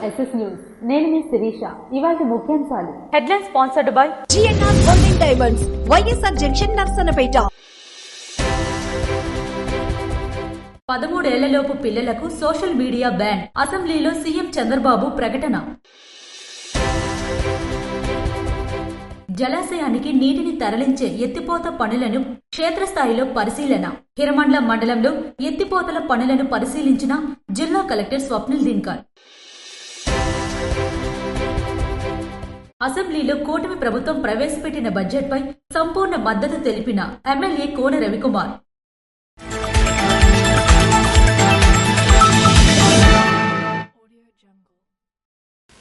SS news. నేను మీ శిరీష. ఇవాల్టి ముఖ్యాంశాలు. Headline sponsored by GNR golden diamonds, YSR junction, Narasannapeta. 13 ఏళ్లలోపు పిల్లలకు సోషల్ మీడియా బ్యాన్. అసెంబ్లీలో సీఎం చంద్రబాబు ప్రకటన. జలాశయానికి నీటిని తరలించే ఎత్తిపోత పనులను క్షేత్రస్థాయిలో పరిశీలన. హిరమండ్ల మండలంలో ఎత్తిపోతల పనులను పరిశీలించిన జిల్లా కలెక్టర్ స్వప్నిల్ దినకర్. అసెంబ్లీలో కూటమి ప్రభుత్వం ప్రవేశపెట్టిన బడ్జెట్పై సంపూర్ణ మద్దతు తెలిపిన ఎమ్మెల్యే కోన రవికుమార్.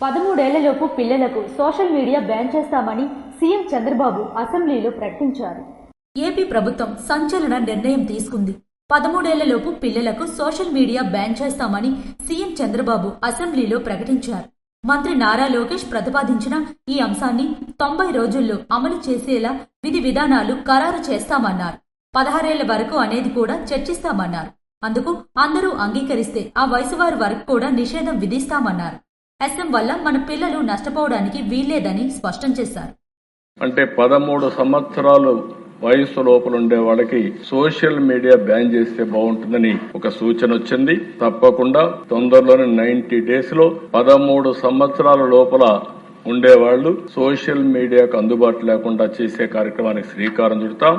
పదమూడేళ్లలోపు పిల్లలకు సోషల్ మీడియా బ్యాన్ చేస్తామని సీఎం చంద్రబాబు అసెంబ్లీలో ప్రకటించారు. ఏపీ ప్రభుత్వం సంచలన నిర్ణయం తీసుకుంది. 13 ఏళ్లలోపు పిల్లలకు సోషల్ మీడియా బ్యాన్ చేస్తామని సీఎం చంద్రబాబు అసెంబ్లీలో ప్రకటించారు. మంత్రి నారా లోకేష్ ప్రతిపాదించిన ఈ అంశాన్ని 90 రోజుల్లో అమలు చేసేలా విధి విధానాలు ఖరారు చేస్తామన్నారు. 16 ఏళ్ల వరకు అనేది కూడా చర్చిస్తామన్నారు. అందుకు అందరూ అంగీకరిస్తే ఆ వయసు వారి వరకు కూడా నిషేధం విధిస్తామన్నారు. ఎస్ఎం వల్ల మన పిల్లలు నష్టపోవడానికి వీల్లేదని స్పష్టం చేశారు. అంటే 13 సంవత్సరాలు వయసు లోపల ఉండే వాళ్ళకి సోషల్ మీడియా బ్యాన్ చేస్తే బాగుంటుందని ఒక సూచన వచ్చింది. తప్పకుండా తొందరలోనే 90 డేస్ లో 13 సంవత్సరాల లోపల ఉండేవాళ్లు సోషల్ మీడియాకు అందుబాటు లేకుండా చేసే కార్యక్రమానికి శ్రీకారం చుడతాం.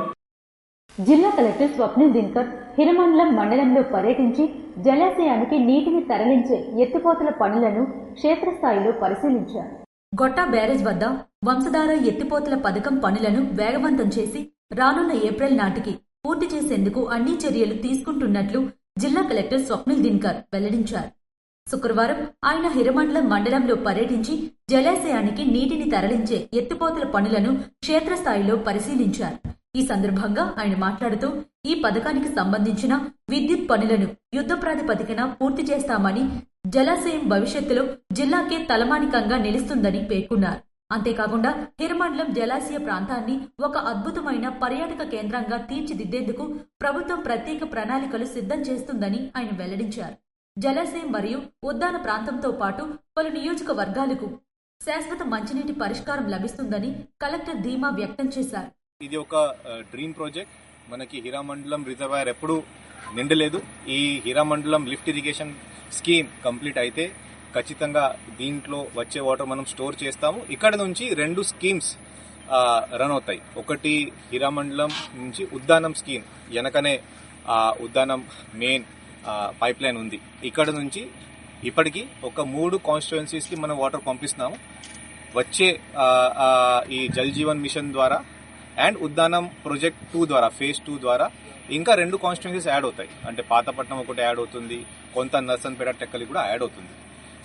జిల్లా కలెక్టర్ స్వప్నిల్ దినకర్ హిరమండలం మండలంలో పర్యటించి జలాశయానికి నీటిని తరలించే ఎత్తిపోతల పనులను క్షేత్రస్థాయిలో పరిశీలించారు. గొట్టా బ్యారేజ్ వద్ద వంశధార ఎత్తిపోతల పథకం పనులను వేగవంతం చేసి రానున్న ఏప్రిల్ నాటికి పూర్తి చేసేందుకు అన్ని చర్యలు తీసుకుంటున్నట్లు జిల్లా కలెక్టర్ స్వప్నిల్ దినకర్ వెల్లడించారు. శుక్రవారం ఆయన హిరమండలం మండలంలో పర్యటించి జలాశయానికి నీటిని తరలించే ఎత్తిపోతల పనులను క్షేత్రస్థాయిలో పరిశీలించారు. ఈ సందర్భంగా ఆయన మాట్లాడుతూ ఈ పథకానికి సంబంధించిన విద్యుత్ పనులను యుద్ధ ప్రాతిపదికన పూర్తి చేస్తామని, జలాశయం భవిష్యత్తులో జిల్లాకే తలమానికంగా నిలుస్తుందని పేర్కొన్నారు. అంతేకాకుండా హిరమండలం జలాశయ ప్రాంతాన్ని ఒక అద్భుతమైన పర్యాటక కేంద్రంగా తీర్చిదిద్దేందుకు ప్రభుత్వం ప్రత్యేక ప్రణాళికలు సిద్ధం చేస్తుందని ఆయన వెల్లడించారు. జలాశయం మరియు ఉద్యాన ప్రాంతంతో పాటు పలు నియోజకవర్గాలకు శాశ్వత మంచినీటి పరిష్కారం లభిస్తుందని కలెక్టర్ ధీమా వ్యక్తం చేశారు. ఇది ఒక డ్రీమ్ ప్రాజెక్ట్. మనకి హీరామండలం రిజర్వాయర్ ఎప్పుడు నిండలేదు. ఈ Hiramandalam lift irrigation scheme complete అయితే ఖచ్చితంగా దీంట్లో వచ్చే వాటర్ మనం స్టోర్ చేస్తాము. ఇక్కడ నుంచి 2 స్కీమ్స్ రన్ అవుతాయి. ఒకటి హీరామండలం నుంచి ఉద్దానం స్కీమ్, వెనకనే ఉద్దానం మెయిన్ పైప్ లైన్ ఉంది. ఇక్కడ నుంచి ఇప్పటికి ఒక 3 కాన్స్టిట్యుయెన్సీస్ కి మనం వాటర్ పంపిస్తున్నాము. వచ్చే ఈ జల్ జీవన్ మిషన్ ద్వారా అండ్ ఉద్దానం ప్రాజెక్ట్ 2 ద్వారా ఫేజ్ 2 ద్వారా ఇంకా 2 కాన్స్టిట్యుయెన్సీస్ యాడ్ అవుతాయి. అంటే పాతపట్నం ఒకటి యాడ్ అవుతుంది, కొంత నర్సన్పేట టెక్కలి కూడా యాడ్ అవుతుంది.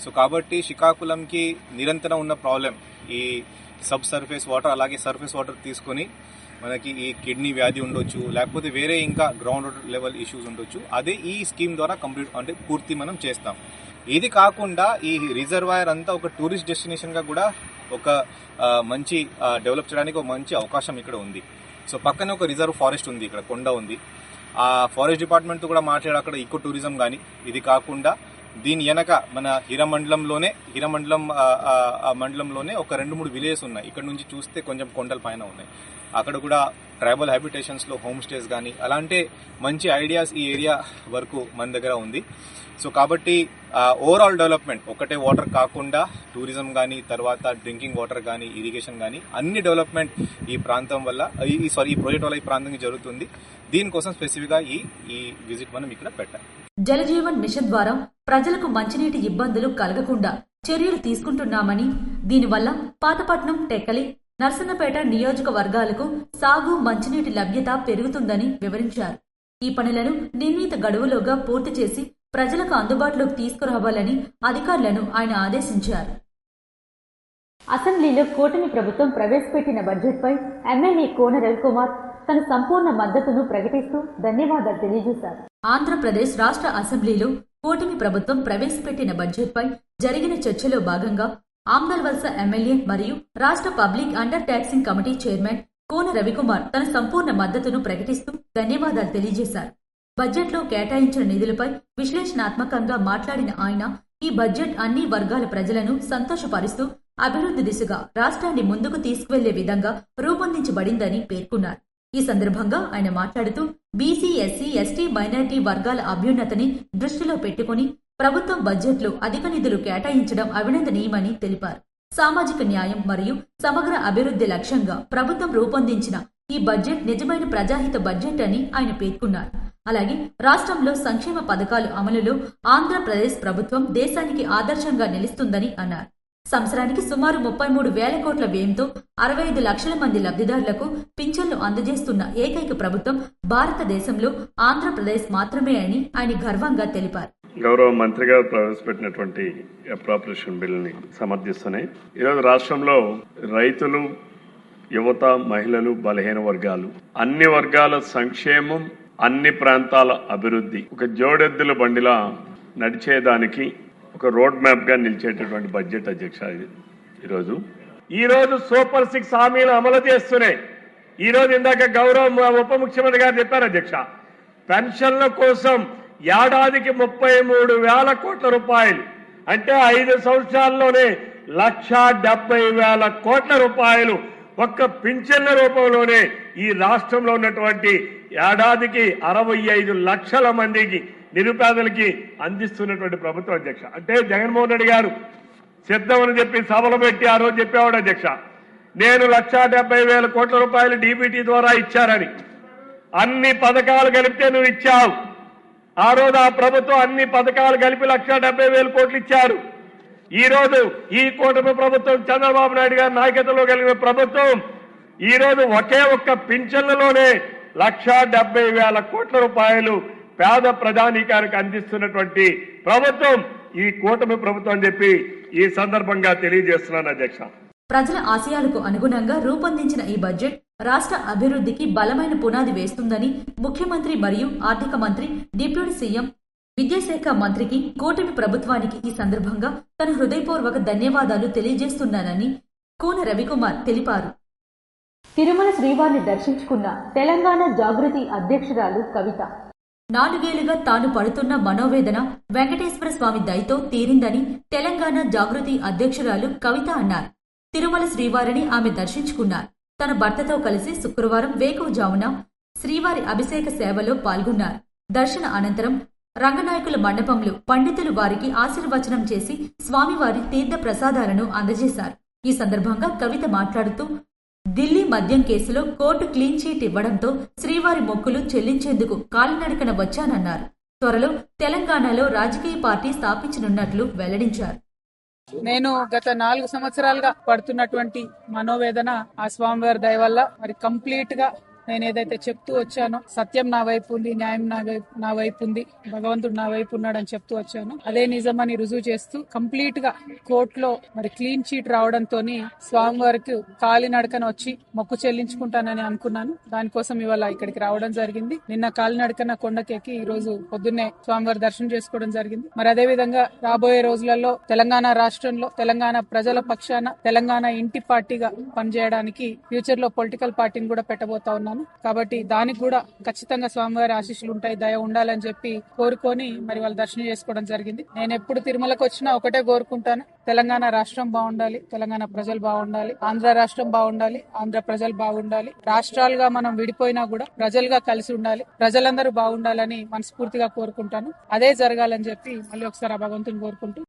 సో కాబట్టి శ్రీకాకుళంకి నిరంతరం ఉన్న ప్రాబ్లం ఈ సబ్ సర్ఫేస్ వాటర్, అలాగే సర్ఫేస్ వాటర్ తీసుకుని మనకి ఈ కిడ్నీ వ్యాధి ఉండొచ్చు, లేకపోతే వేరే ఇంకా గ్రౌండ్ వాటర్ లెవెల్ ఇష్యూస్ ఉండొచ్చు. అదే ఈ స్కీమ్ ద్వారా కంప్లీట్ అంటే పూర్తి మనం చేస్తాం. ఇది కాకుండా ఈ రిజర్వాయర్ అంతా ఒక టూరిస్ట్ డెస్టినేషన్ గా కూడా ఒక మంచి డెవలప్ చేయడానికి ఒక మంచి అవకాశం ఇక్కడ ఉంది. సో పక్కనే ఒక రిజర్వ్ ఫారెస్ట్ ఉంది, ఇక్కడ కొండ ఉంది. ఆ ఫారెస్ట్ డిపార్ట్మెంట్ తో కూడా మాట్లాడి అక్కడ ఈకో టూరిజం కానీ, ఇది కాకుండా దీని వెనక మన మండలంలోనే ఒక 2-3 విలేజెస్ ఉన్నాయి. ఇక్కడ నుంచి చూస్తే కొంచెం కొండల పైన ఉన్నాయి. అక్కడ కూడా ట్రైబల్ హ్యాబిటేషన్స్ లో హోమ్ స్టేస్ కానీ అలాంటి మంచి ఐడియాస్ ఈ ఏరియా వరకు మన దగ్గర ఉంది. సో కాబట్టి ఓవరాల్ డెవలప్మెంట్ ఒకటే వాటర్ కాకుండా టూరిజం కానీ, తర్వాత డ్రింకింగ్ వాటర్ కానీ, ఇరిగేషన్ కానీ అన్ని డెవలప్మెంట్ ఈ ప్రాంతం వల్ల ఈ ప్రాజెక్ట్ వల్ల ఈ ప్రాంతానికి జరుగుతుంది. దీనికోసం స్పెసిఫిక్ గా ఈ విజిట్ మనం ఇక్కడ పెట్టాలి. జలజీవన్ మిషన్ ద్వారా ప్రజలకు మంచినీటి ఇబ్బందులు కలగకుండా చర్యలు తీసుకుంటున్నామని, దీనివల్ల పాతపట్నం, టెక్కలి, నర్సన్నపేట నియోజకవర్గాలకు సాగు, మంచినీటి లభ్యత పెరుగుతుందని వివరించారు. ఈ పనులను నిర్ణీత గడువులోగా పూర్తి చేసి ప్రజలకు అందుబాటులోకి తీసుకురావాలని అధికారులను ఆయన ఆదేశించారు. అసెంబ్లీలో కూటమి ప్రభుత్వం ప్రవేశపెట్టిన బడ్జెట్పై ఎమ్మెల్యే కోన రవికుమార్ తన సంపూర్ణ మద్దతును ప్రకటిస్తూ ధన్యవాదాలు తెలియజేశారు. ఆంధ్రప్రదేశ్ రాష్ట్ర అసెంబ్లీలో కూటమి ప్రభుత్వం ప్రవేశపెట్టిన బడ్జెట్పై జరిగిన చర్చలో భాగంగా ఆమ్దల్వలస ఎమ్మెల్యే మరియు రాష్ట్ర public undertakings committee chairman Kona Ravikumar తన సంపూర్ణ మద్దతును ప్రకటిస్తూ ధన్యవాదాలు తెలియజేశారు. బడ్జెట్లో కేటాయించిన నిధులపై విశ్లేషణాత్మకంగా మాట్లాడిన ఆయన ఈ బడ్జెట్ అన్ని వర్గాల ప్రజలను సంతోషపరుస్తూ అభివృద్ధి దిశగా రాష్ట్రాన్ని ముందుకు తీసుకువెళ్లే విధంగా రూపొందించబడిందని పేర్కొన్నారు. ఈ సందర్భంగా ఆయన మాట్లాడుతూ బీసీ, ఎస్సీ, ఎస్టీ, మైనారిటీ వర్గాల అభ్యున్నతిని దృష్టిలో పెట్టుకుని ప్రభుత్వం బడ్జెట్లో అధిక నిధులు కేటాయించడం అభినందనీయమని తెలిపారు. సామాజిక న్యాయం మరియు సమగ్ర అభివృద్ధి లక్ష్యంగా ప్రభుత్వం రూపొందించిన ఈ బడ్జెట్ నిజమైన ప్రజాహిత బడ్జెట్ అని ఆయన పేర్కొన్నారు. అలాగే రాష్ట్రంలో సంక్షేమ పథకాలు అమలులో ఆంధ్రప్రదేశ్ ప్రభుత్వం దేశానికి ఆదర్శంగా నిలుస్తుందని అన్నారు. సంవత్సరానికి సుమారు 33,000 కోట్ల వ్యయంతో 65 లక్షల మంది లబ్ధిదారులకు పింఛన్లు అందజేస్తున్న ఏకైక ప్రభుత్వం భారతదేశంలో ఆంధ్రప్రదేశ్ మాత్రమే అని ఆయన గర్వంగా తెలిపారు. గౌరవ మంత్రి గారు ప్రవేశపెట్టినటువంటి అప్రాప్రియేషన్ బిల్ని సమర్థిస్తూనే ఈరోజు రాష్ట్రంలో రైతులు, యువత, మహిళలు, బలహీన వర్గాలు అన్ని వర్గాల సంక్షేమం, అన్ని ప్రాంతాల అభివృద్ధి ఒక జోడెద్దుల బండిలా నడిచేదానికి ఒక రోడ్ మ్యాప్ గా నిలిచేటటువంటి బడ్జెట్ అధ్యక్ష. ఈరోజు సూపర్ 6 హామీలు అమలు చేస్తున్నాయి. ఈరోజు ఇందాక గౌరవ ఉప ముఖ్యమంత్రి గారు చెప్పారు అధ్యక్ష, పెన్షన్ల కోసం ఏడాదికి 33,000 కోట్ల రూపాయలు, అంటే 5 సంవత్సరాల్లోనే 1,70,000 కోట్ల రూపాయలు ఒక్క పింఛన్ల రూపంలోనే ఈ రాష్ట్రంలో ఉన్నటువంటి ఏడాదికి 65 లక్షల మందికి నిరుపేదలకి అందిస్తున్నటువంటి ప్రభుత్వం అధ్యక్ష. అంటే జగన్మోహన్ రెడ్డి గారు సిద్ధమని చెప్పి సభలు పెట్టి ఆ రోజు చెప్పేవాడు అధ్యక్ష, నేను 1,70,000 కోట్ల రూపాయలు డీబీటీ ద్వారా ఇచ్చారని. అన్ని పథకాలు కలిపితే నువ్వు ఇచ్చావు. ఆ రోజు ఆ ప్రభుత్వం అన్ని పథకాలు కలిపి 1,70,000 కోట్లు ఇచ్చారు. ఈ రోజు ఈ కూటమి ప్రభుత్వం, చంద్రబాబు నాయుడు గారి నాయకత్వంలో కలిగిన ప్రభుత్వం ఈ రోజు ఒకే ఒక్క పింఛన్లలోనే 1,70,000 కోట్ల రూపాయలు పేద ప్రజానీకానికి అందిస్తున్నటువంటి ప్రభుత్వం ఈ కూటమి ప్రభుత్వం అని చెప్పి ఈ సందర్భంగా తెలియజేస్తున్నాను అధ్యక్ష. ప్రజల ఆశయాలకు అనుగుణంగా రూపొందించిన ఈ బడ్జెట్ రాష్ట్ర అభివృద్ధికి బలమైన పునాది వేస్తుందని ముఖ్యమంత్రి మరియు ఆర్థిక మంత్రి, డిప్యూటీ సీఎం, విద్యాశాఖ మంత్రికి, కూటమి ప్రభుత్వానికి ఈ సందర్భంగా తన హృదయపూర్వక ధన్యవాదాలు తెలియజేస్తున్నానని కోన రవికుమార్ తెలిపారు. తిరుమల శ్రీవారిని దర్శించుకున్న తెలంగాణ జాగృతి అధ్యక్షురాలు కవిత 4 ఏళ్లుగా తాను పడుతున్న మనోవేదన వెంకటేశ్వర స్వామి దయతో తీరిందని తెలంగాణ జాగృతి అధ్యక్షురాలు కవిత అన్నారు. తిరుమల శ్రీవారిని ఆమె దర్శించుకున్నారు. తన భర్తతో కలిసి శుక్రవారం వేకువజామున శ్రీవారి అభిషేక సేవలో పాల్గొన్నారు. దర్శన అనంతరం రంగనాయకుల మండపంలో పండితులు వారికి ఆశీర్వచనం చేసి స్వామివారి తీర్థ ప్రసాదాలను అందజేశారు. ఈ సందర్భంగా కవిత మాట్లాడుతూ, ఢిల్లీ మద్యం కేసులో కోర్టు క్లీన్ చీట్ ఇవ్వడంతో శ్రీవారి మొక్కులు చెల్లించేందుకు కాలినడకన వచ్చానన్నారు. త్వరలో తెలంగాణలో రాజకీయ పార్టీ స్థాపించనున్నట్లు వెల్లడించారు. నేను గత 4 సంవత్సరాలుగా పడుతున్నటువంటి మనోవేదన ఆ స్వామివారి దయ వల్ల మరి కంప్లీట్ గా నేను ఏదైతే చెప్తూ వచ్చానో, సత్యం నా వైపు ఉంది, న్యాయం నా వైపు ఉంది, భగవంతుడు నా వైపు ఉన్నాడని చెప్తూ వచ్చాను. అదే నిజమని రుజువు చేస్తూ కంప్లీట్ గా కోర్టులో మరి క్లీన్ చీట్ రావడంతో స్వామివారికి కాలినడకన వచ్చి మొక్కు చెల్లించుకుంటానని అనుకున్నాను. దానికోసం ఇవాళ ఇక్కడికి రావడం జరిగింది. నిన్న కాలినడకన కొండకెక్కి ఈ రోజు పొద్దున్నే స్వామివారి దర్శనం చేసుకోవడం జరిగింది. మరి అదే విధంగా రాబోయే రోజులలో తెలంగాణ రాష్ట్రంలో తెలంగాణ ప్రజల పక్షాన తెలంగాణ ఇంటి పార్టీగా పనిచేయడానికి ఫ్యూచర్ లో పొలిటికల్ పార్టీని కూడా పెట్టబోతా ఉన్నాను. కాబట్టి దానికి కూడా ఖచ్చితంగా స్వామివారి ఆశీస్సులు ఉంటాయి, దయ ఉండాలని చెప్పి కోరుకొని మరి వాళ్ళు దర్శనం చేసుకోవడం జరిగింది. నేను ఎప్పుడు తిరుమలకు వచ్చినా ఒకటే కోరుకుంటాను, తెలంగాణ రాష్ట్రం బాగుండాలి, తెలంగాణ ప్రజలు బాగుండాలి, ఆంధ్ర రాష్ట్రం బాగుండాలి, ఆంధ్ర ప్రజలు బాగుండాలి. రాష్ట్రాలుగా మనం విడిపోయినా కూడా ప్రజలుగా కలిసి ఉండాలి, ప్రజలందరూ బాగుండాలని మనస్ఫూర్తిగా కోరుకుంటాను. అదే జరగాలని చెప్పి మళ్ళీ ఒకసారి ఆ భగవంతుని కోరుకుంటూ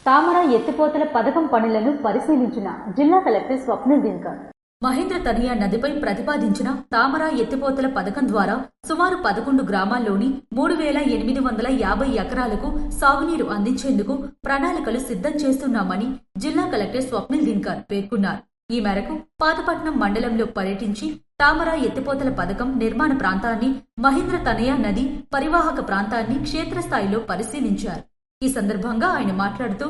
తామర ఎత్తిపోతల పథకం పనులను పరిశీలించిన జిల్లా కలెక్టర్ స్వప్నిల్ దినకర్. మహేంద్ర తనియా నదిపై ప్రతిపాదించిన తామర ఎత్తిపోతల పథకం ద్వారా సుమారు 11 గ్రామాల్లోని 3,850 ఎకరాలకు సాగునీరు అందించేందుకు ప్రణాళికలు సిద్ధం చేస్తున్నామని జిల్లా కలెక్టర్ స్వప్నిల్ దినకర్ పేర్కొన్నారు. ఈ మేరకు పాతపట్నం మండలంలో పర్యటించి తామర ఎత్తిపోతల పథకం నిర్మాణ ప్రాంతాన్ని, మహేంద్ర తనయా నది పరివాహక ప్రాంతాన్ని క్షేత్రస్థాయిలో పరిశీలించారు. ఈ సందర్భంగా ఆయన మాట్లాడుతూ,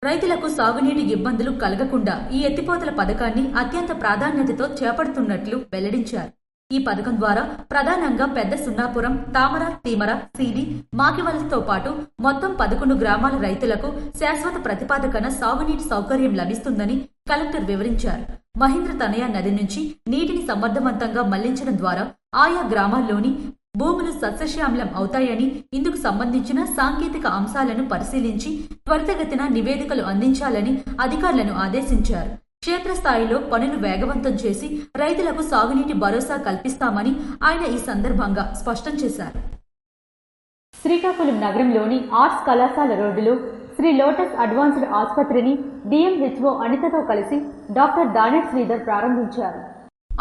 రైతులకు సాగునీటి ఇబ్బందులు కలగకుండా ఈ ఎత్తిపోతల పథకాన్ని అత్యంత ప్రాధాన్యతతో చేపడుతున్నట్లు వెల్లడించారు. ఈ పథకం ద్వారా ప్రధానంగా పెద్ద సున్నాపురం, తామర, తీమర, సీడి, మాకివలసతో పాటు మొత్తం 11 గ్రామాల రైతులకు శాశ్వత ప్రతిపాదకన సాగునీటి సౌకర్యం లభిస్తుందని కలెక్టర్ వివరించారు. మహేంద్ర తనయా నది నుంచి నీటిని సమర్థవంతంగా మళ్లించడం ద్వారా ఆయా గ్రామాల్లోని భూములు సస్యశ్యామలం అవుతాయని, ఇందుకు సంబంధించిన సాంకేతిక అంశాలను పరిశీలించి త్వరితగతిన నివేదికలు అందించాలని అధికారులను ఆదేశించారు. క్షేత్రస్థాయిలో పనులు వేగవంతం చేసి రైతులకు సాగునీటి భరోసా కల్పిస్తామని ఆయన ఈ సందర్భంగా స్పష్టం చేశారు. శ్రీకాకుళం నగరంలోని ఆర్ట్స్ కళాశాల రోడ్డులో శ్రీ లోటస్ అడ్వాన్స్డ్ ఆసుపత్రిని డిఎంహెచ్ఓ అనితతో కలిసి డాక్టర్ దానెట్ శ్రీధర్ ప్రారంభించారు.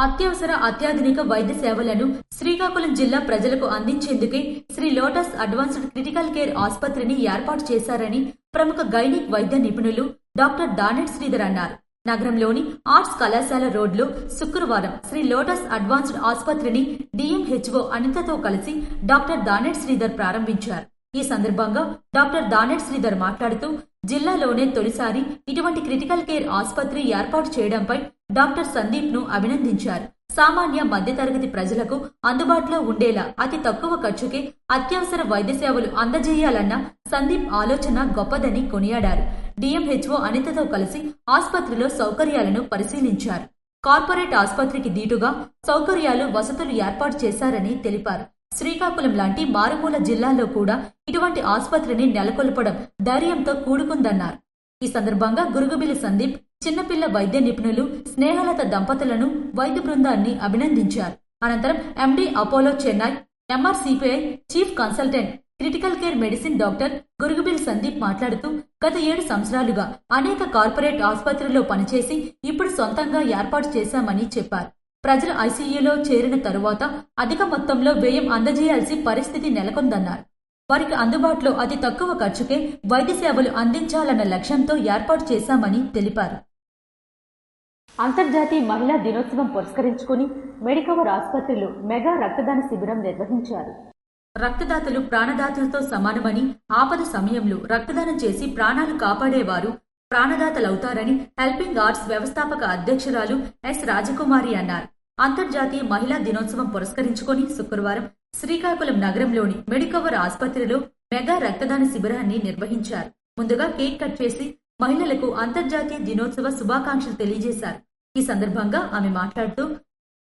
అత్యవసర అత్యాధునిక వైద్య సేవలను శ్రీకాకుళం జిల్లా ప్రజలకు అందించేందుకే Sri lotus advanced critical care ఆసుపత్రిని ఏర్పాటు చేశారని ప్రముఖ గైనిక్ వైద్య నిపుణులు డాక్టర్ దానెట్ శ్రీధర్ అన్నారు. నగరంలోని ఆర్ట్స్ కళాశాల రోడ్లో శుక్రవారం శ్రీ లోటస్ అడ్వాన్స్డ్ ఆసుపత్రిని డిఎంహెచ్ఓ అనితతో కలిసి డాక్టర్ దానెట్ శ్రీధర్ ప్రారంభించారు. ఈ సందర్భంగా డాక్టర్ దానెట్ శ్రీధర్ మాట్లాడుతూ జిల్లాలోనే తొలిసారి ఇటువంటి క్రిటికల్ కేర్ ఆసుపత్రి ఏర్పాటు చేయడంపై డాక్టర్ సందీప్ ను అభినందించారు. సామాన్య మధ్యతరగతి ప్రజలకు అందుబాటులో ఉండేలా అతి తక్కువ ఖర్చుకే అత్యవసర వైద్య సేవలు అందజేయాలన్న సందీప్ ఆలోచన గొప్పదని కొనియాడారు. డిఎంహెచ్ఓ అనితతో కలిసి ఆసుపత్రిలో సౌకర్యాలను పరిశీలించారు. కార్పొరేట్ ఆసుపత్రికి దీటుగా సౌకర్యాలు, వసతులు ఏర్పాటు చేశారని తెలిపారు. శ్రీకాకుళం లాంటి మారుమూల జిల్లాల్లో కూడా ఇటువంటి ఆసుపత్రిని నెలకొల్పడం ధైర్యంతో కూడుకుందన్నారు. ఈ సందర్భంగా గురుగుబిల్లి సందీప్ చిన్నపిల్ల వైద్య నిపుణులు స్నేహలత దంపతులను, వైద్య బృందాన్ని అభినందించారు. అనంతరం MD Apollo Chennai, MRCPI chief consultant critical care medicine doctor Gurugubilli Sandeep మాట్లాడుతూ గత 7 సంవత్సరాలుగా అనేక కార్పొరేట్ ఆసుపత్రుల్లో పనిచేసి ఇప్పుడు సొంతంగా ఏర్పాటు చేశామని చెప్పారు. ప్రజలు ఐసీయూలో చేరిన తరువాత అధిక మొత్తంలో వ్యయం అందజేయాల్సి పరిస్థితి నెలకొందన్నారు. వారికి అందుబాటులో అతి తక్కువ ఖర్చుకే వైద్య సేవలు అందించాలన్న లక్ష్యంతో ఏర్పాటు చేశామని తెలిపారు. అంతర్జాతీయ మహిళా దినోత్సవం పురస్కరించుకుని మెడికవర్ ఆసుపత్రిలో మెగా రక్తదాన శిబిరం నిర్వహించారు. రక్తదాతలు ప్రాణదాతలతో సమానమని, ఆపద సమయంలో రక్తదానం చేసి ప్రాణాలు కాపాడేవారు ప్రాణదాతలవుతారని హెల్పింగ్ ఆర్ట్స్ వ్యవస్థాపక అధ్యక్షురాలు ఎస్ రాజకుమారి అన్నారు. అంతర్జాతీయ మహిళా దినోత్సవం పురస్కరించుకుని శుక్రవారం శ్రీకాకుళం నగరంలోని మెడికవర్ ఆసుపత్రిలో మెగా రక్తదాన శిబిరాన్ని నిర్వహించారు. ముందుగా కేక్ కట్ చేసి మహిళలకు అంతర్జాతీయ దినోత్సవ శుభాకాంక్షలు తెలియజేశారు. ఈ సందర్భంగా ఆమె మాట్లాడుతూ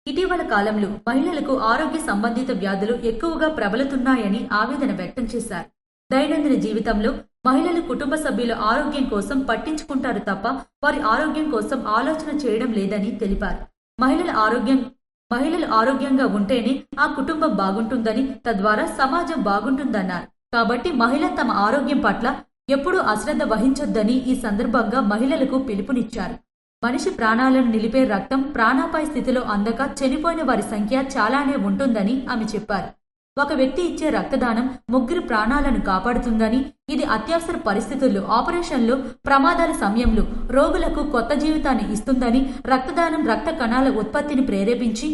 ఇటీవల కాలంలో మహిళలకు ఆరోగ్య సంబంధిత వ్యాధులు ఎక్కువగా ప్రబలుతున్నాయని ఆవేదన వ్యక్తం చేశారు. దైనందిన జీవితంలో మహిళలు కుటుంబ సభ్యుల ఆరోగ్యం కోసం పట్టించుకుంటారు తప్ప వారి ఆరోగ్యం కోసం ఆలోచన చేయడం లేదని తెలిపారు. మహిళలు ఆరోగ్యంగా ఉంటేనే ఆ కుటుంబం బాగుంటుందని, తద్వారా సమాజం బాగుంటుందన్నారు. కాబట్టి మహిళ తమ ఆరోగ్యం పట్ల ఎప్పుడూ అశ్రద్ధ వహించొద్దని ఈ సందర్భంగా మహిళలకు పిలుపునిచ్చారు. మనిషి ప్రాణాలను నిలిపే రక్తం ప్రాణాపాయ స్థితిలో అందక చనిపోయిన వారి సంఖ్య చాలానే ఉంటుందని ఆమె చెప్పారు. ఒక వ్యక్తి ఇచ్చే రక్తదానం 3 ప్రాణాలను కాపాడుతుందని, ఇది అత్యవసర పరిస్థితుల్లో, ఆపరేషన్లు, ప్రమాదాల సమయంలో రోగులకు కొత్త జీవితాన్ని ఇస్తుందని, రక్తదానం రక్త కణాల ఉత్పత్తిని ప్రేరేపించి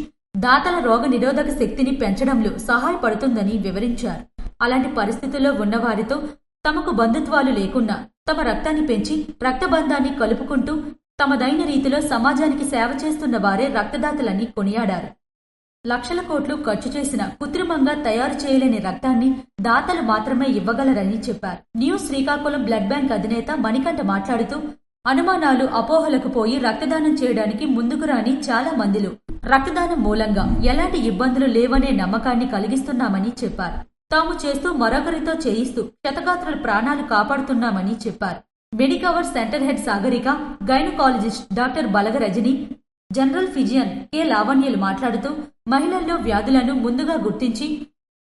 దాతల రోగ నిరోధక శక్తిని పెంచడంలో సహాయపడుతుందని వివరించారు. అలాంటి పరిస్థితుల్లో ఉన్నవారితో తమకు బంధుత్వాలు లేకున్నా తమ రక్తాన్ని పెంచి రక్తబంధాన్ని కలుపుకుంటూ తమదైన రీతిలో సమాజానికి సేవ చేస్తున్న వారే రక్తదాతలని కొనియాడారు. లక్షల కోట్లు ఖర్చు చేసిన కృత్రిమంగా తయారు చేయలేని రక్తాన్ని దాతలు మాత్రమే ఇవ్వగలరని చెప్పారు. న్యూ శ్రీకాకుళం బ్లడ్ బ్యాంక్ అధినేత మణికంఠ మాట్లాడుతూ అనుమానాలు, అపోహలకు పోయి రక్తదానం చేయడానికి ముందుకు రాని చాలా మందిలో రక్తదానం మూలంగా ఎలాంటి ఇబ్బందులు లేవనే నమ్మకాన్ని కలిగిస్తున్నామని చెప్పారు. తాము చేస్తూ మరొకరితో చేయిస్తూ క్షతగాత్రుల ప్రాణాలు కాపాడుతున్నామని చెప్పారు. Medicover centre head Sagarika, gynaecologist doctor Balaga Rajani, general physician K లావణ్యలు మాట్లాడుతూ మహిళల్లో వ్యాధులను ముందుగా గుర్తించి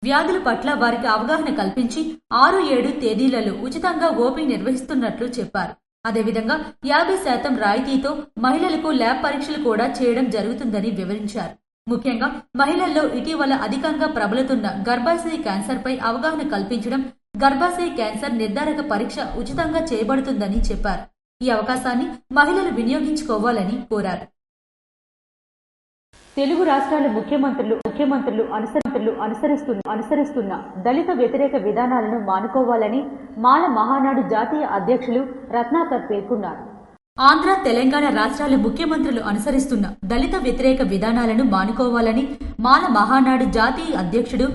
వ్యాధుల పట్ల వారికి అవగాహన కల్పించి 6-7 తేదీలలో ఉచితంగా ఓపీ నిర్వహిస్తున్నట్లు చెప్పారు. అదేవిధంగా 50% రాయితీతో మహిళలకు ల్యాబ్ పరీక్షలు కూడా చేయడం జరుగుతుందని వివరించారు. ముఖ్యంగా మహిళల్లో ఇటీవల అధికంగా ప్రబలుతున్న గర్భాశయ క్యాన్సర్ పై అవగాహన కల్పించడం, గర్భాశయ క్యాన్సర్ నిర్ధారక పరీక్ష ఉచితంగా చేయబడుతుందని చెప్పారు. ఈ అవకాశాన్ని మహిళలు వినియోగించుకోవాలని కోరారు. తెలుగు రాష్ట్రాల ముఖ్యమంత్రులు అనుసరిస్తున్న దళిత వ్యతిరేక విధానాలను మానుకోవాలని మాల మహానాడు జాతీయ అధ్యక్షులు రత్నాకర్ పేర్కొన్నారు. ఆంధ్ర, తెలంగాణ రాష్ట్రాల ముఖ్యమంత్రులు అనుసరిస్తున్న దళిత వ్యతిరేక విధానాలను మానుకోవాలని మాల మహానాడు జాతీయ అధ్యక్షుడు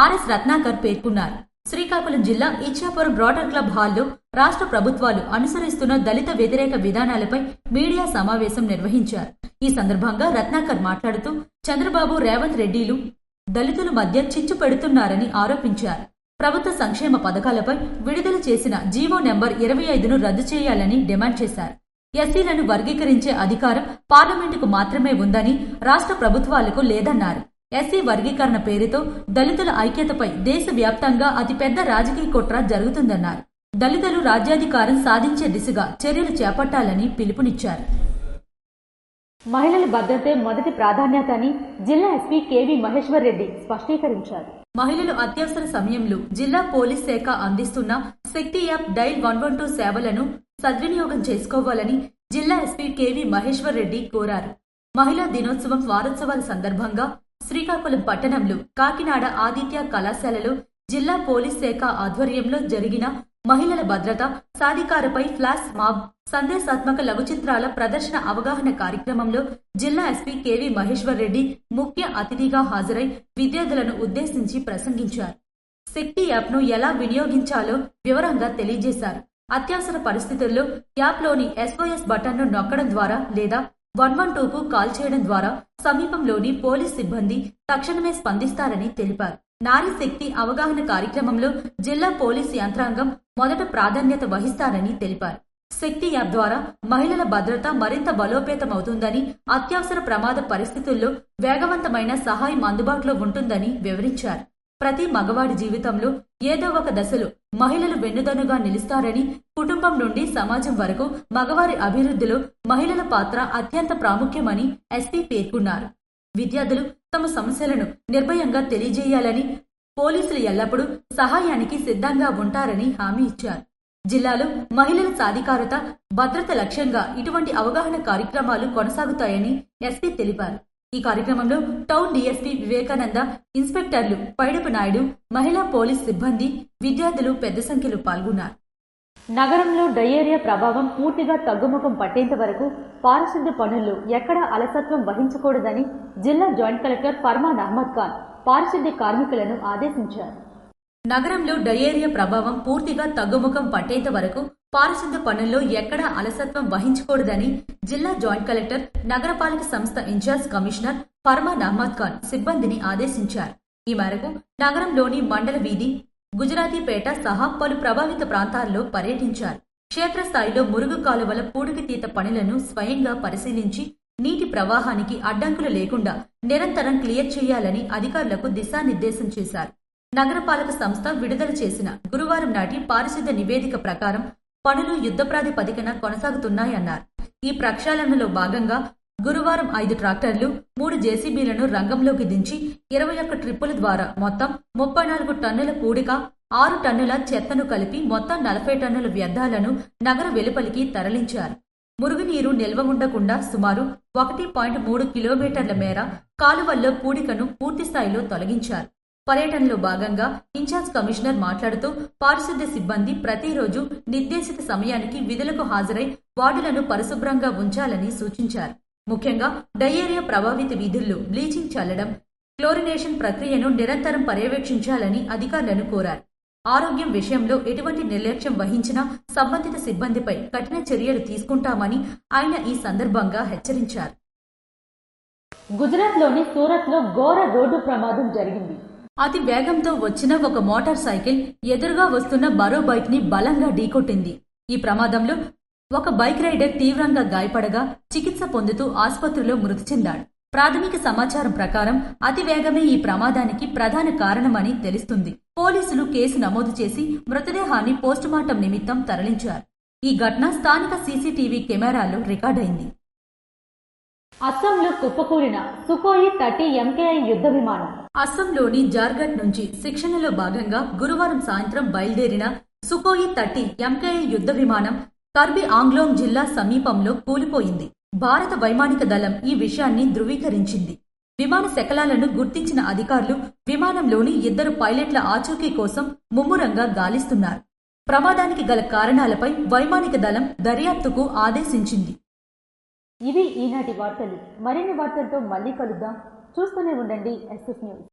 ఆర్ఎస్ రత్నాకర్ పేర్కొన్నారు. శ్రీకాకుళం జిల్లా ఇచ్చాపురం బ్రాడర్ క్లబ్ హాల్లో రాష్ట్ర ప్రభుత్వాలు అనుసరిస్తున్న దళిత వ్యతిరేక విధానాలపై మీడియా సమావేశం నిర్వహించారు. ఈ సందర్భంగా రత్నాకర్ మాట్లాడుతూ చంద్రబాబు, రేవంత్ రెడ్డిలు దళితుల మధ్య చిచ్చు పెడుతున్నారని ఆరోపించారు. ప్రభుత్వ సంక్షేమ పథకాలపై విడుదల చేసిన జీవో నెంబర్ 25ను రద్దు చేయాలని డిమాండ్ చేశారు. ఎస్సీలను వర్గీకరించే అధికారం పార్లమెంటుకు మాత్రమే ఉందని, రాష్ట్ర ప్రభుత్వాలకు లేదన్నారు. ఎస్సీ వర్గీకరణ పేరుతో దళితుల ఐక్యతపై దేశవ్యాప్తంగా అతిపెద్ద రాజకీయ కుట్ర జరుగుతుందన్నారు. దళితులు రాజ్యాధికారం సాధించే దిశగా చర్యలు చేపట్టాలని పిలుపునిచ్చారు. మహిళల భద్రతే మొదటి ప్రాధాన్యత అని జిల్లా ఎస్పీ కేవీ మహేశ్వర్ రెడ్డి స్పష్టీకరించారు. మహిళలు అత్యవసర సమయంలో జిల్లా పోలీస్ శాఖ అందిస్తున్న శక్తి యాప్ డైల్ 112 సేవలను సద్వినియోగం చేసుకోవాలని జిల్లా ఎస్పీ కేవీ మహేశ్వర్ రెడ్డి కోరారు. మహిళా దినోత్సవం వారోత్సవాల సందర్భంగా శ్రీకాకుళం పట్టణంలో కాకినాడ ఆదిత్య కళాశాలలో జిల్లా పోలీస్ శాఖ ఆధ్వర్యంలో జరిగిన మహిళల భద్రత సాధికారపై ఫ్లాష్ మాబ్ సందేశాత్మక లఘు చిత్రాల ప్రదర్శన అవగాహన కార్యక్రమంలో జిల్లా ఎస్పీ కేవీ మహేశ్వర్ రెడ్డి ముఖ్య అతిథిగా హాజరై విద్యార్థులను ఉద్దేశించి ప్రసంగించారు. శక్తి యాప్ను ఎలా వినియోగించాలో వివరంగా తెలియజేశారు. అత్యవసర పరిస్థితుల్లో యాప్లోని SOS బటన్ను నొక్కడం ద్వారా లేదా 112కు కాల్ చేయడం ద్వారా సమీపంలోని పోలీస్ సిబ్బంది తక్షణమే స్పందిస్తారని తెలిపారు. నారీ శక్తి అవగాహన కార్యక్రమంలో జిల్లా పోలీస్ యంత్రాంగం మొదట ప్రాధాన్యత వహిస్తారని తెలిపారు. శక్తి యాప్ ద్వారా మహిళల భద్రత మరింత బలోపేతమవుతుందని, అత్యవసర ప్రమాద పరిస్థితుల్లో వేగవంతమైన సహాయం అందుబాటులో ఉంటుందని వివరించారు. ప్రతి మగవాడి జీవితంలో ఏదో ఒక దశలో మహిళలు వెన్నుదన్నుగా నిలుస్తారని, కుటుంబం నుండి సమాజం వరకు మగవారి అభివృద్ధిలో మహిళల పాత్ర అత్యంత ప్రాముఖ్యమని ఎస్పీ పేర్కొన్నారు. విద్యార్థులు తమ సమస్యలను నిర్భయంగా తెలియజేయాలని, పోలీసులు ఎల్లప్పుడూ సహాయానికి సిద్ధంగా ఉంటారని హామీ ఇచ్చారు. జిల్లాలో మహిళల సాధికారత, భద్రత లక్ష్యంగా ఇటువంటి అవగాహన కార్యక్రమాలు కొనసాగుతాయని ఎస్పీ తెలిపారు. ఈ కార్యక్రమంలో టౌన్ డీఎస్పీ వివేకానంద, ఇన్స్పెక్టర్లు పైడపు నాయుడు, మహిళా పోలీస్ సిబ్బంది, విద్యార్థులు పెద్ద సంఖ్యలో పాల్గొన్నారు. నగరంలో డయేరియా ప్రభావం పూర్తిగా తగ్గుముఖం పట్టేంత వరకు పారిశుద్ధ్య పనుల్లో ఎక్కడా అలసత్వం వహించకూడదని జిల్లా జాయింట్ కలెక్టర్ ఫర్మాన్ అహ్మద్ ఖాన్ పారిశుద్ధ్య కార్మికులను ఆదేశించారు. నగరంలో డయేరియా ప్రభావం పూర్తిగా తగ్గుముఖం పట్టేంత వరకు పారిశుద్ధ్య పనుల్లో ఎక్కడా అలసత్వం వహించకూడదని జిల్లా జాయింట్ కలెక్టర్, నగరపాలక సంస్థ ఇన్ఛార్జ్ కమిషనర్ ఫర్మాన్ అహ్మద్ ఖాన్ సిబ్బందిని ఆదేశించారు. ఈ మేరకు నగరంలోని మండల వీధి, గుజరాతీపేట సహా పలు ప్రభావిత ప్రాంతాల్లో పర్యటించారు. క్షేత్రస్థాయిలో మురుగు కాలువల పూడికతీత పనులను స్వయంగా పరిశీలించి నీటి ప్రవాహానికి అడ్డంకులు లేకుండా నిరంతరం క్లియర్ చేయాలని అధికారులకు దిశానిర్దేశం చేశారు. నగరపాలక సంస్థ విడుదల చేసిన గురువారం నాటి పారిశుద్ధ్య నివేదిక ప్రకారం పనులు యుద్ధ ప్రాతిపదికన కొనసాగుతున్నాయన్నారు. ఈ ప్రక్షాళనలో భాగంగా గురువారం 5 ట్రాక్టర్లు, 3 జేసీబీలను రంగంలోకి దించి 21 ట్రిప్పుల ద్వారా మొత్తం 34 టన్నుల పూడిక, 6 టన్నుల చెత్తను కలిపి మొత్తం 40 టన్నుల వ్యర్థాలను నగర వెలుపలికి తరలించారు. మురుగునీరు నిల్వ ఉండకుండా సుమారు 1.3 కిలోమీటర్ల మేర కాలువల్లో పూడికను పూర్తిస్థాయిలో తొలగించారు. పర్యటనలో భాగంగా ఇన్ఛార్జ్ కమిషనర్ మాట్లాడుతూ పారిశుద్ధ్య సిబ్బంది ప్రతిరోజు నిర్దేశిత సమయానికి విధులకు హాజరై వార్డులను పరిశుభ్రంగా ఉంచాలని సూచించారు. ముఖ్యంగా డయేరియా ప్రభావిత వీధుల్లో బ్లీచింగ్ చల్లడం, క్లోరినేషన్ ప్రక్రియను నిరంతరం పర్యవేక్షించాలని అధికారులను కోరారు. ఆరోగ్యం విషయంలో ఎటువంటి నిర్లక్ష్యం వహించినా సంబంధిత సిబ్బందిపై కఠిన చర్యలు తీసుకుంటామని ఆయన ఈ సందర్భంగా హెచ్చరించారు. గుజరాత్లోని సూరత్లో ఘోర రోడ్డు ప్రమాదం జరిగింది. అతి వేగంతో వచ్చిన ఒక మోటార్ సైకిల్ ఎదురుగా వస్తున్న మరో బైక్ ని బలంగా ఢీకొట్టింది. ఈ ప్రమాదంలో ఒక బైక్ రైడర్ తీవ్రంగా గాయపడగా చికిత్స పొందుతూ ఆసుపత్రిలో మృతి చెందాడు. ప్రాథమిక సమాచారం ప్రకారం అతి వేగమే ఈ ప్రమాదానికి ప్రధాన కారణమని తెలుస్తుంది. పోలీసులు కేసు నమోదు చేసి మృతదేహాన్ని పోస్టుమార్టం నిమిత్తం తరలించారు. ఈ ఘటన స్థానిక సీసీటీవీ కెమెరాల్లో రికార్డైంది. అస్సాంలో కుప్పకూలిన సుఖోయి 30 MKI యుద్ధ విమానం. అస్సాంలోని జార్ఘట్ నుంచి శిక్షణలో భాగంగా గురువారం సాయంత్రం బయలుదేరిన సుఖోయి 30 MKI యుద్ధ విమానం కర్బీ ఆంగ్లాంగ్ జిల్లా సమీపంలో కూలిపోయింది. భారత వైమానిక దళం ఈ విషయాన్ని ధృవీకరించింది. విమాన శకలాలను గుర్తించిన అధికారులు విమానంలోని 2 పైలట్ల ఆచూకీ కోసం ముమ్మరంగా గాలిస్తున్నారు. ప్రమాదానికి గల కారణాలపై వైమానిక దళం దర్యాప్తుకు ఆదేశించింది. ఇవి ఈనాటి వార్తలు. మరిన్ని వార్తలతో మళ్ళీ కలుద్దాం. చూస్తూనే ఉండండి SS న్యూస్.